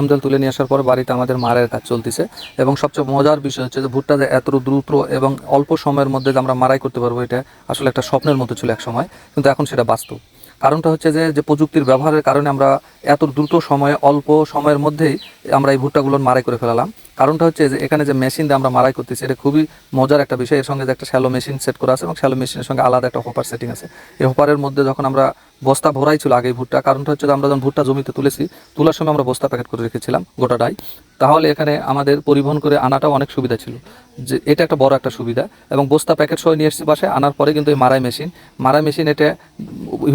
জাল তুলে নিয়ে আসার পর বাড়িতে আমাদের মারাইয়ের কাজ চলতেছে এবং সবচেয়ে মজার বিষয় হচ্ছে যে ভুট্টা যে এত দ্রুত এবং অল্প সময়ের মধ্যে যে আমরা মারাই করতে পারবো, এটা আসলে একটা স্বপ্নের মতো ছিল এক সময়, কিন্তু এখন সেটা বাস্তব। কারণটা হচ্ছে যে প্রযুক্তির ব্যবহারের কারণে আমরা এত দ্রুত সময়ে অল্প সময়ের মধ্যেই আমরা এই ভুট্টাগুলো মারাই করে ফেলালাম। কারণটা হচ্ছে যে এখানে যে মেশিন দিয়ে আমরা মারাই করতেছি, এটা খুবই মজার একটা বিষয়। এর সঙ্গে যে একটা শ্যালো মেশিন সেট করা আছে এবং শ্যালো মেশিনের সঙ্গে আলাদা একটা হোপার সেটিং আছে। এই হোপারের মধ্যে যখন আমরা বস্তা ভরাই ছিল আগে ভুট্টা, কারণটা হচ্ছে যে আমরা যখন ভুট্টা জমিতে তুলেছি, তোলার সময় আমরা বস্তা প্যাকেট করে রেখেছিলাম গোটাটাই, তাহলে এখানে আমাদের পরিবহন করে আনাটাও অনেক সুবিধা ছিল, যে এটা একটা বড় একটা সুবিধা। এবং বস্তা প্যাকেট সহ নিয়ে এসেছি বাসায়, আনার পরে কিন্তু এই মারাই মেশিন এটা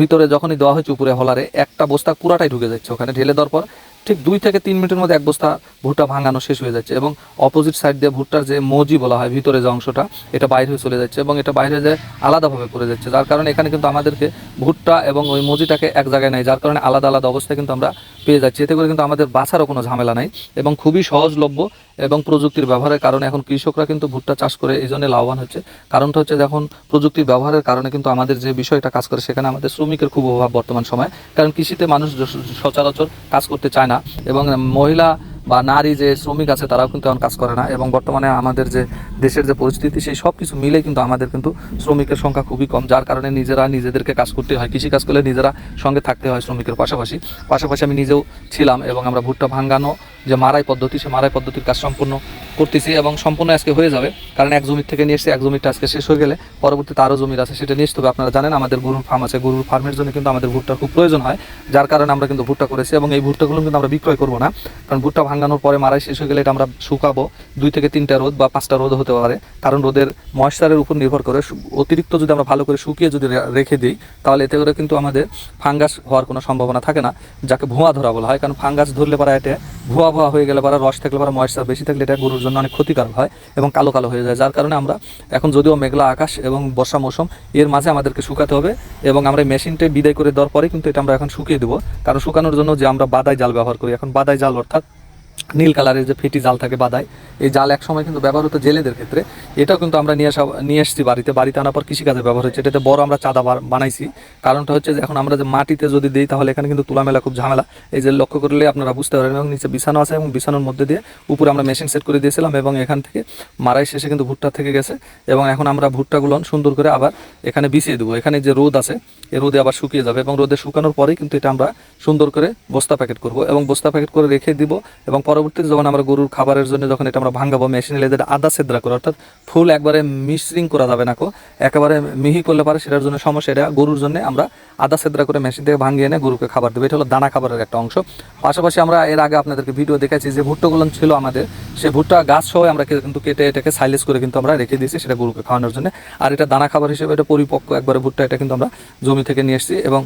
ভিতরে যখনই দেওয়া হয়েছে উপরে হলারে, একটা বস্তা পুরাটাই ঢুকে যাচ্ছে ওখানে। ঢেলে দেওয়ার পর ঠিক 2 থেকে 3 মিনিটের মধ্যে এক বস্তা ভুট্টা ভাঙানো শেষ হয়ে যাচ্ছে এবং অপোজিট সাইড দিয়ে ভুট্টার যে মজি বলা হয় ভিতরে যে অংশটা, এটা বাইরে হয়ে চলে যাচ্ছে এবং এটা বাইরে যে আলাদাভাবে পড়ে যাচ্ছে, যার কারণে এখানে কিন্তু আমাদেরকে ভুট্টা এবং ওই মজিটাকে এক জায়গায় নেই, যার কারণে আলাদা আলাদা অবস্থায় কিন্তু আমরা পেয়ে যাচ্ছি। এতে করে কিন্তু আমাদের বাছারও কোনো ঝামেলা নাই এবং খুবই সহজলভ্য এবং প্রযুক্তির ব্যবহারের কারণে এখন কৃষকরা কিন্তু ভুট্টা চাষ করে এই জন্য লাভবান হচ্ছে। কারণটা হচ্ছে যখন প্রযুক্তির ব্যবহারের কারণে কিন্তু আমাদের যে বিষয়টা কাজ করে, সেখানে আমাদের শ্রমিকের খুব অভাব বর্তমান সময়। কারণ কৃষিতে মানুষ সচরাচর কাজ করতে চায় না এবং মহিলা বা নারী যে শ্রমিক আছে তারাও কিন্তু এখন কাজ করে না। এবং বর্তমানে আমাদের যে দেশের যে পরিস্থিতি, সেই সব কিছু মিলে কিন্তু আমাদের কিন্তু শ্রমিকের সংখ্যা খুবই কম, যার কারণে নিজেদেরকে কাজ করতে হয়। কৃষি কাজ করলে নিজেরা সঙ্গে থাকতে হয় শ্রমিকের পাশাপাশি। আমি নিজেও ছিলাম এবং আমরা ভুট্টা ভাঙানো যে মারাই পদ্ধতি, সে মারাই পদ্ধতির কাজ সম্পূর্ণ করতেছি এবং সম্পূর্ণ আজকে হয়ে যাবে। কারণ এক জমির থেকে নিয়ে এসেছি, এক জমিটা আজকে শেষ হয়ে গেলে পরবর্তীতে আরও জমির আছে, সেটা নিয়ে আসতে হবে। আপনারা জানেন আমাদের গরুর ফার্ম আছে, গরুর ফার্মের জন্য কিন্তু আমাদের ভুট্টার খুব প্রয়োজন হয়, যার কারণে আমরা কিন্তু ভুট্টা করেছি। এবং এই ভুট্টাগুলো কিন্তু আমরা বিক্রয় করবো না, কারণ ভুট্টা ভাঙানোর পরে মারাই শেষ হয়ে গেলে এটা আমরা শুকাবো। 2 থেকে 3টা রোদ বা 5টা রোদ হতে পারে, কারণ রোদের ময়েশ্চারের উপর নির্ভর করে। অতিরিক্ত যদি আমরা ভালো করে শুকিয়ে যদি রেখে দিই, তাহলে এতে করে কিন্তু আমাদের ফাঙ্গাস হওয়ার কোনো সম্ভাবনা থাকে না, যাকে ভুয়া ধরা বলা হয়। কারণ ফাঙ্গাস ধরলে পারা এটা ভুয়া হয়ে গেলে পারা, রস থাকলে পারা, ময়েশ্চার বেশি থাকলে এটা গরুর জন্য অনেক ক্ষতিকারক হয় এবং কালো কালো হয়ে যায়। যার কারণে আমরা এখন যদিও মেঘলা আকাশ এবং বর্ষা মৌসুম, এর মাঝে আমাদেরকে শুকাতে হবে এবং আমরা মেশিনটা বিদায় করে দেওয়ার পরে কিন্তু এটা আমরা এখন শুকিয়ে দেবো। কারণ শুকানোর জন্য যে আমরা বাদাই জাল ব্যবহার করি, এখন বাদাই জাল অর্থাৎ নীল কালারের যে ফেটি জাল থাকে বাদাই, এই জাল এক সময় কিন্তু ব্যবহার হতো জেলেদের ক্ষেত্রে। এটাও কিন্তু আমরা নিয়ে এসেছি বাড়িতে আনার পর কৃষিকাজে ব্যবহার হচ্ছে। এটাতে বড় আমরা চাঁদা বানাইছি। কারণটা হচ্ছে যে এখন আমরা যে মাটিতে যদি দিই, তাহলে এখানে কিন্তু তুলামেলা খুব ঝামেলা। এই যে লক্ষ্য করলে আপনারা বুঝতে পারবেন। এবং নিচে বিছানো আছে এবং বিছানোর মধ্যে দিয়ে উপরে আমরা মেশিন সেট করে দিয়েছিলাম এবং এখান থেকে মারাই শেষে কিন্তু ভুট্টা থেকে গেছে। এবং এখন আমরা ভুট্টাগুলো সুন্দর করে আবার এখানে বিছিয়ে দেবো। এখানে যে রোদ আছে, এই রোদে আবার শুকিয়ে যাবে এবং রোদে শুকানোর পরেই কিন্তু এটা আমরা সুন্দর করে বস্তা প্যাকেট করব এবং বস্তা প্যাকেট করে রেখে দিব। এবং পরবর্তীতে যখন আমরা গরুর খাবারের জন্য যখন এটা আমরা ভাঙাবো, মেশিনে লেদের আদা সেদ্রা করে, অর্থাৎ ফুল একবারে মিশ্রিং করা যাবে না, একেবারে মিহি করলে পারে, সেটার জন্য সমস্যা। এটা গরুর জন্য আমরা আদা সেদ্রা করে মেশিন থেকে ভাঙিয়ে এনে গরুকে খাবার দেবো। এটা হলো দানা খাবারের একটা অংশ। পাশাপাশি আমরা এর আগে আপনাদেরকে ভিডিও দেখাচ্ছি যে ভুট্টাগুলো ছিল আমাদের, সে ভুট্টা গাছ সহ আমরা কিন্তু কেটে এটাকে সাইলেজ করে কিন্তু আমরা রেখে দিয়েছি সেটা গরুকে খাওয়ানোর জন্য। আর এটা দানা খাবার হিসেবে এটা পরিপক্ক একবারে ভুট্টা, এটা কিন্তু আমরা জমি থেকে নিয়ে এসেছি এবং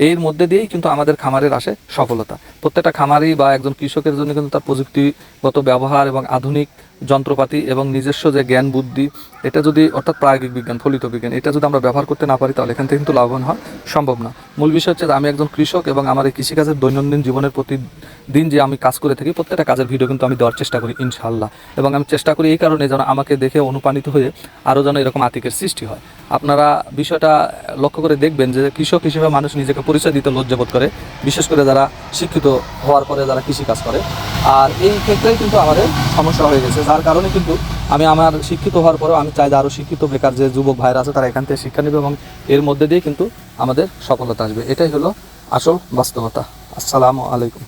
এর মধ্যে দিয়েই কিন্তু আমাদের খামারের আসে সফলতা। প্রত্যেকটা খামারি বা একজন কৃষকের জন্য কিন্তু তার প্রযুক্তিগত ব্যবহার এবং আধুনিক যন্ত্রপাতি এবং নিজস্ব যে জ্ঞান বুদ্ধি, এটা যদি অর্থাৎ প্রায়োগিক বিজ্ঞান, ফলিত বিজ্ঞান, এটা যদি আমরা ব্যবহার করতে না পারি, তাহলে এখান থেকে কিন্তু লাভবান হওয়া সম্ভব না। মূল বিষয় হচ্ছে যে আমি একজন কৃষক এবং আমার এই কৃষিকাজের দৈনন্দিন জীবনের প্রতিদিন যে আমি কাজ করে থাকি, প্রত্যেকটা কাজের ভিডিও কিন্তু আমি দেওয়ার চেষ্টা করি ইনশাআল্লাহ। এবং আমি চেষ্টা করি এই কারণে যেন আমাকে দেখে অনুপ্রাণিত হয়ে আরও যেন এরকম আতিকের সৃষ্টি হয়। আপনারা বিষয়টা লক্ষ্য করে দেখবেন যে কৃষক হিসেবে মানুষ নিজেকে পরিচয় দিতে লজ্জাবোধ করে, বিশেষ করে যারা শিক্ষিত হওয়ার পরে যারা কৃষিকাজ করে। আর এই ক্ষেত্রেই কিন্তু আমাদের সমস্যা হয়ে গেছে, যার কারণে কিন্তু আমি আমার শিক্ষিত হওয়ার পরেও আমি চাই যে আরও শিক্ষিত বেকার যে যুবক ভাইরা আছে তারা এখান থেকে শিক্ষা নেবে এবং এর মধ্যে দিয়ে কিন্তু আমাদের সফলতা আসবে। এটাই হলো আসল বাস্তবতা। আসসালামু আলাইকুম।